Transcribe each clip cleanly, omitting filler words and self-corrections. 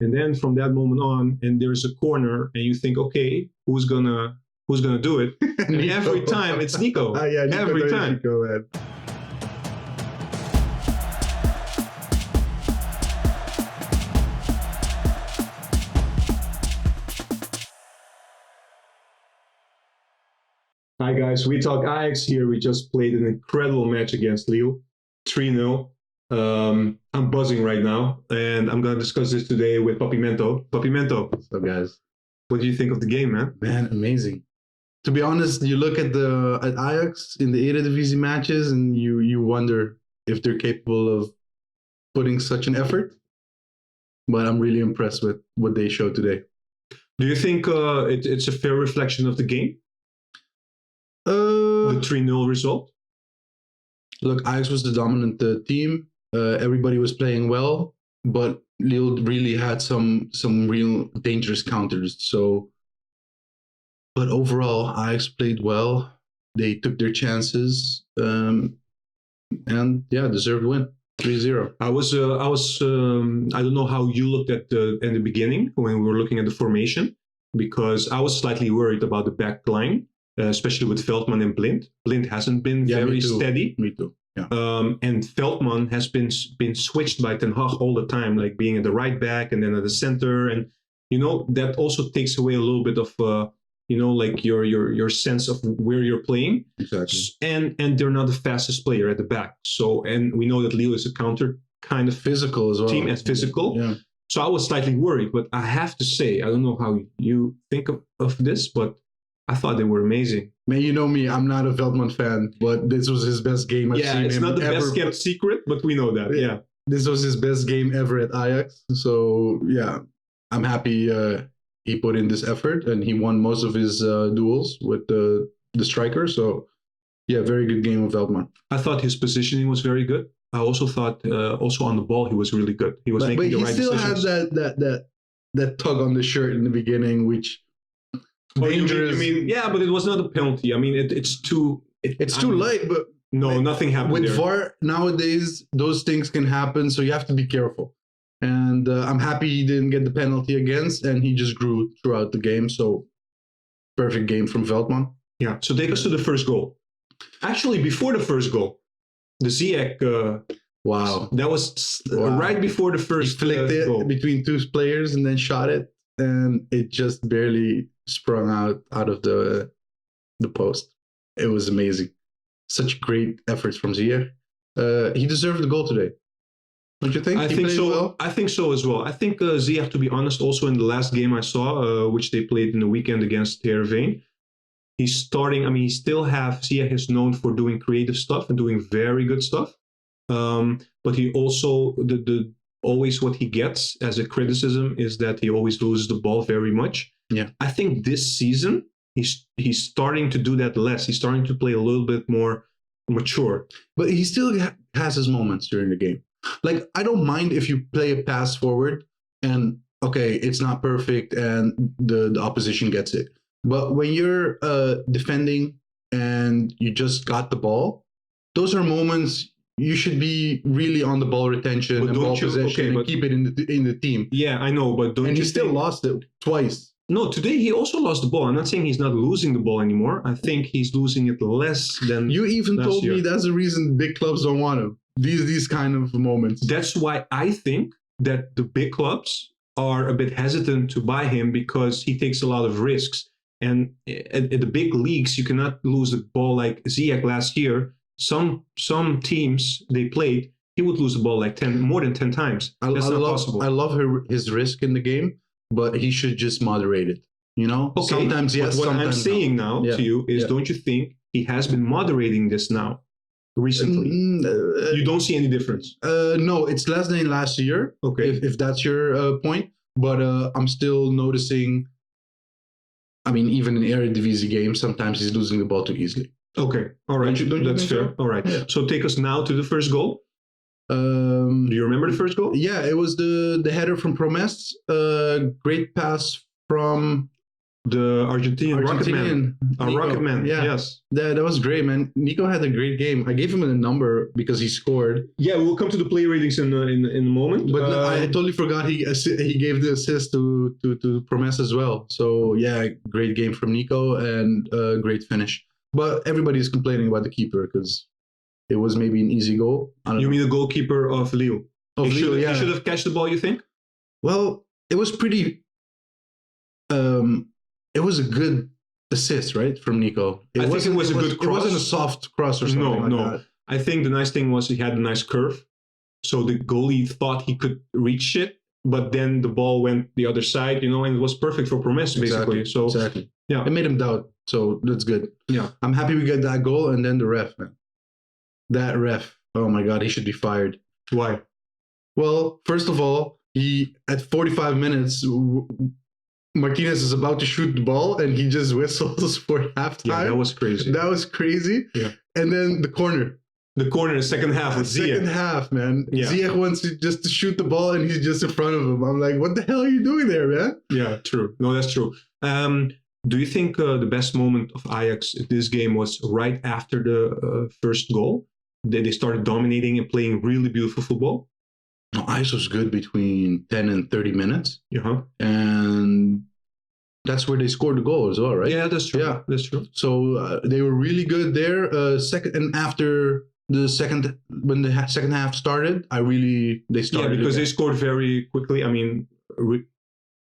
And then from that moment on, and there's a corner, and you think, okay, who's gonna do it? And every time it's Nico. Yeah, Nico every time. Nico, man. Hi guys, weTalk Ajax here. We just played an incredible match against Lille, 3-0. I'm buzzing right now, and I'm gonna discuss this today with Papimento. Papimento, what's up, guys? What do you think of the game, man? Man, amazing. To be honest, you look at Ajax in the Eredivisie matches, and you wonder if they're capable of putting such an effort. But I'm really impressed with what they showed today. Do you think it's a fair reflection of the game? The 3-0 result? Look, Ajax was the dominant team. Everybody was playing well, but Lille really had some real dangerous counters. So, but overall, Ajax played well. They took their chances, and yeah, deserved win. 3-0. I don't know how you looked at in the beginning when we were looking at the formation, because I was slightly worried about the back line. Especially with Veltman and Blind. Blind hasn't been very steady. Me too. Yeah. And Veltman has been switched by Ten Hag all the time, like being at the right back and then at the center, and that also takes away a little bit of like your sense of where you're playing. Exactly. And they're not the fastest player at the back. So, and we know that Lille is a counter kind of physical as well. Team as physical. Yeah. So I was slightly worried, but I have to say, I don't know how you think of this, but I thought they were amazing. Man, you know me, I'm not a Veltman fan, but this was his best game I've seen. Yeah, it's not the best kept secret, but we know that, yeah. This was his best game ever at Ajax. So, yeah, I'm happy he put in this effort, and he won most of his duels with the striker. So, yeah, very good game of Veltman. I thought his positioning was very good. I also thought, also on the ball, he was really good. He was making the right decisions. But he still had that tug on the shirt in the beginning, which... dangerous. You mean, yeah, but it was not a penalty. I mean, it's too... It's too late, but... No, nothing happened with there. VAR, nowadays, those things can happen, so you have to be careful. And I'm happy he didn't get the penalty against, and he just grew throughout the game, so perfect game from Veltman. Yeah, so take us to the first goal. Actually, before the first goal, the Ziyech... wow. That was right before the first goal. He flicked it between two players and then shot it, and it just barely sprung out of the post. It was amazing. Such great efforts from Ziyech. He deserved the goal today. Don't you think? I think so. Well? I think so as well. I think Ziyech, to be honest, also in the last game I saw, which they played in the weekend against Heerenveen, he's starting. I mean, Ziyech is known for doing creative stuff and doing very good stuff. But he also always what he gets as a criticism is that he always loses the ball very much. Yeah, I think this season he's starting to do that less. He's starting to play a little bit more mature. But he still has his moments during the game. Like, I don't mind if you play a pass forward and, okay, it's not perfect and the opposition gets it. But when you're defending and you just got the ball, those are moments you should be really on the ball retention and ball possession and keep it in the team. Yeah, I know, but he still lost it twice. No, today he also lost the ball. I'm not saying he's not losing the ball anymore. I think he's losing it less than you even told me that's the reason big clubs don't want him. These kind of moments. That's why I think that the big clubs are a bit hesitant to buy him, because he takes a lot of risks. And at the big leagues, you cannot lose the ball like Ziyech last year. Some teams they played, he would lose the ball like more than 10 times. That's not possible. I love his risk in the game, but he should just moderate it. Okay. Sometimes yes, but what sometimes I'm saying now to you is, don't you think he has been moderating this now recently? You don't see any difference? No, it's less than last year. Okay, if that's your point. But I'm still noticing. I mean, even in Eredivisie games, sometimes he's losing the ball too easily. Okay, all right, that's fair. So? All right, yeah. So take us now to the first goal. Do you remember the first goal? Yeah, it was the header from Promes. Great pass from The Argentinian Rocket Man. Nico, Rocket Man, yeah. yes. That was great, man. Nico had a great game. I gave him a number because he scored. Yeah, we'll come to the play ratings in a moment. But I totally forgot he gave the assist to Promes as well. So yeah, great game from Nico and great finish. But everybody's complaining about the keeper because it was maybe an easy goal. You mean the goalkeeper of Lille? He should have catched the ball, you think? Well, it was pretty. It was a good assist, right, from Nico. I think it was a good cross. It wasn't a soft cross or something that. I think the nice thing was he had a nice curve. So the goalie thought he could reach it, but then the ball went the other side, and it was perfect for Promes, basically. Exactly. Yeah. It made him doubt, so that's good. Yeah. I'm happy we got that goal, and then the ref, man. That ref, oh my God, he should be fired. Why? Well, first of all, he at 45 minutes, Martinez is about to shoot the ball, and he just whistles for halftime. Yeah, that was crazy. Yeah. And then the corner. The corner in the second half with Ziyech. Second half, man. Yeah. Ziyech wants to shoot the ball, and he's just in front of him. I'm like, what the hell are you doing there, man? Yeah, true. No, that's true. Do you think the best moment of Ajax in this game was right after the first goal? They started dominating and playing really beautiful football? No, Ajax was good between 10 and 30 minutes. Uh-huh. And that's where they scored the goal as well, right? Yeah, that's true. Yeah, that's true. So they were really good there. Second and after when the second half started, they started. Yeah, because they scored very quickly. I mean,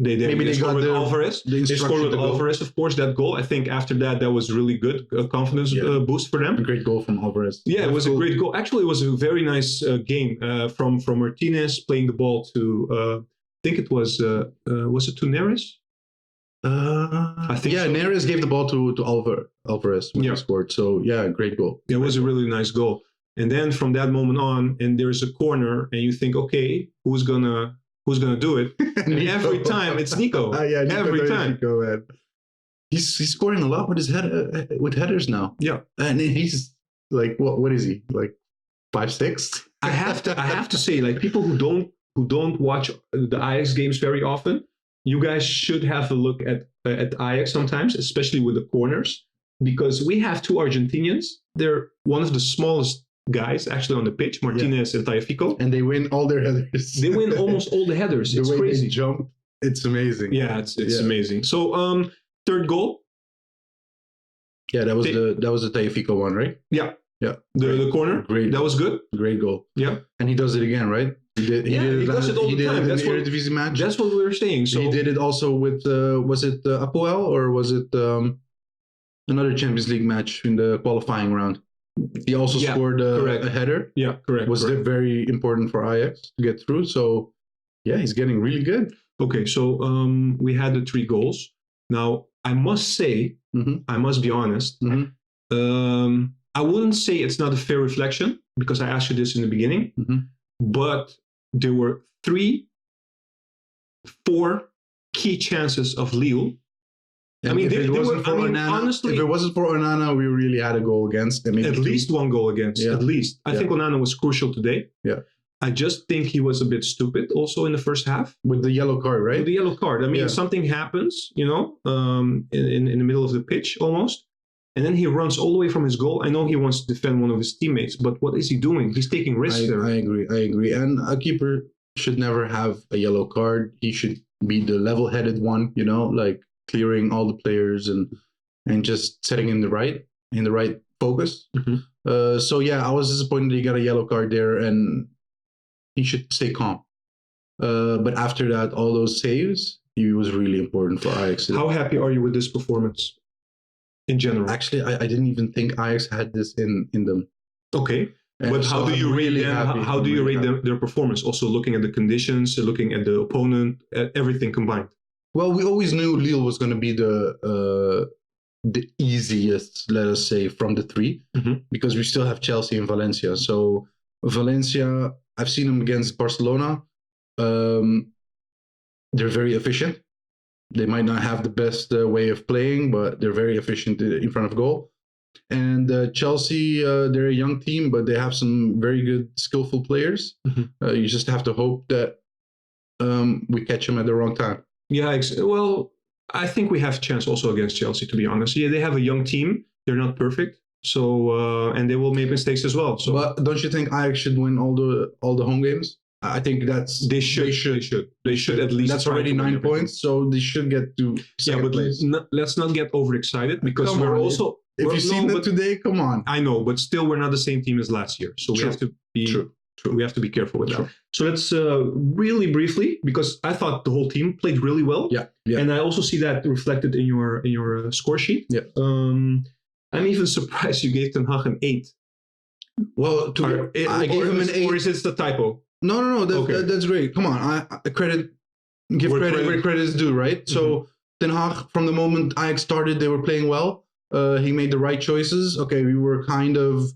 they scored with Alavarez. They scored with Alavarez, of course, that goal. I think after that was really good, confidence boost for them. A great goal from Alavarez. Yeah, it was a great goal. Actually, it was a very nice game from Martinez playing the ball to, I think it was it to Neres? I think so. Neres gave the ball to Alvarez when he scored. So yeah, great goal. It was a really nice goal. And then from that moment on, and there's a corner, and you think, okay, who's gonna do it? And every time it's Nico. Nico every time. Nico, man. He's scoring a lot with his with headers now. Yeah, and he's like, what is he, like 5'6"? I have to say, like, people who don't watch the Ajax games very often, you guys should have a look at Ajax sometimes, especially with the corners, because we have two Argentinians. They're one of the smallest guys actually on the pitch, Martinez and Tagliafico. And they win all their headers. They win almost all the headers. It's crazy. They jump, it's amazing. Yeah, it's amazing. So third goal. Yeah, that was the Tagliafico one, right? Yeah. Yeah. The corner. Great. That was good. Great goal. Yeah. And he does it again, right? He does it all the time. That's what Eredivisie match. That's what we were saying. So he did it also with was it Apoel or was it another Champions League match in the qualifying round? He also scored a header. Yeah, correct. Was very important for Ajax to get through. So yeah, he's getting really good. Okay, so we had the 3 goals. Now I must say, I must be honest. I wouldn't say it's not a fair reflection because I asked you this in the beginning, but there were 4 key chances of Lille. And honestly, if it wasn't for Onana, we really had a goal against. At least 1 goal against. Yeah. At least. I think Onana was crucial today. Yeah. I just think he was a bit stupid also in the first half. With the yellow card, right? With the yellow card. I mean, something happens, in the middle of the pitch almost. And then he runs all the way from his goal. I know he wants to defend one of his teammates, but what is he doing? He's taking risks there. I agree. And a keeper should never have a yellow card. He should be the level-headed one, like clearing all the players and just setting in the right focus. So yeah, I was disappointed he got a yellow card there, and he should stay calm. But after that, all those saves, he was really important for Ajax. How happy are you with this performance in general? Actually, I didn't even think Ajax had this in them. Okay. But how do you rate them? How do you rate their performance? Also looking at the conditions, looking at the opponent, everything combined. Well, we always knew Lille was going to be the easiest, let us say, from the 3, because we still have Chelsea and Valencia. So Valencia, I've seen them against Barcelona. They're very efficient. They might not have the best way of playing, but they're very efficient in front of goal. And Chelsea, they're a young team, but they have some very good, skillful players. You just have to hope that we catch them at the wrong time. Yeah, well, I think we have chance also against Chelsea, to be honest. Yeah, they have a young team. They're not perfect. So and they will make mistakes as well. So But don't you think Ajax should win all the home games? I think that's they should at least. That's try already to win 9 everything. points, so they should get to second place. Let's not get overexcited because Come we're on, also. If you've seen it today, come on. I know, but still, we're not the same team as last year, so we True. have to be. True. We have to be careful with True. that. So let's really briefly, because I thought the whole team played really well. Yeah. And I also see that reflected in your score sheet. Yeah. I'm even surprised you gave Ten Hag an 8. Well, I gave him an 8. Or is it the typo? No. That's great. Come on, I give credit where credit is due, right? Mm-hmm. So Ten Hag, from the moment Ajax started, they were playing well. He made the right choices. Okay, we were kind of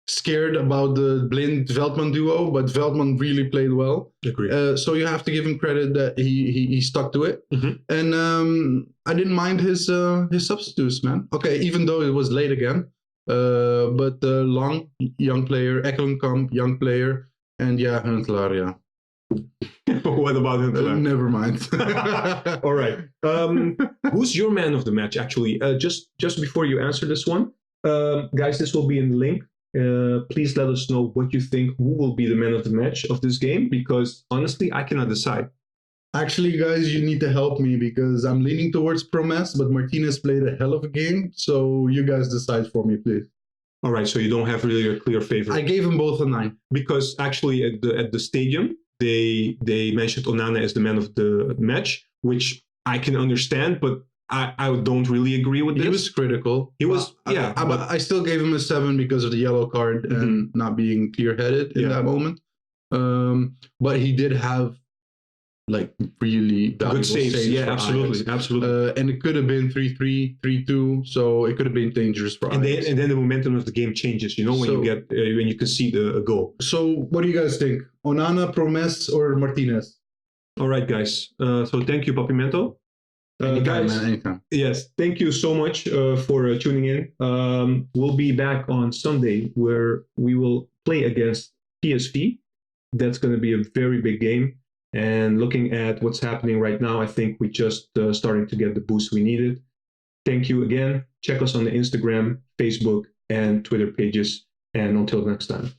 scared about the Blind Veltman duo, but Veltman really played well. Agree. So you have to give him credit that he stuck to it. Mm-hmm. And I didn't mind his substitutes, man. Okay, even though it was late again. But Long, young player, Ekkelenkamp, young player, and Huntelaar, yeah. What about Huntelaar? Never mind. All right. Who's your man of the match, actually? Just before you answer this one, guys, this will be in the link. Please let us know what you think. Who will be the man of the match of this game? Because honestly, I cannot decide. Actually, guys, you need to help me because I'm leaning towards Promes, but Martinez played a hell of a game. So you guys decide for me, please. All right. So you don't have really a clear favorite. I gave them both a 9 because actually at the stadium they mentioned Onana as the man of the match, which I can understand, but I don't really agree with this. He was critical. He was, but I still gave him a 7 because of the yellow card and not being clear-headed in that moment. But he did have really valuable good saves. Yeah, absolutely. And it could have been 3-3, 3-2, so it could have been dangerous for Ajax. And then the momentum of the game changes. When you can see a goal. So what do you guys think? Onana, Promes, or Martinez? All right, guys. So thank you, Papimento. Anytime, man, anytime. Yes, thank you so much for tuning in. We'll be back on Sunday where we will play against PSV. That's going to be a very big game. And looking at what's happening right now, I think we just starting to get the boost we needed. Thank you again. Check us on the Instagram, Facebook, and Twitter pages. And until next time.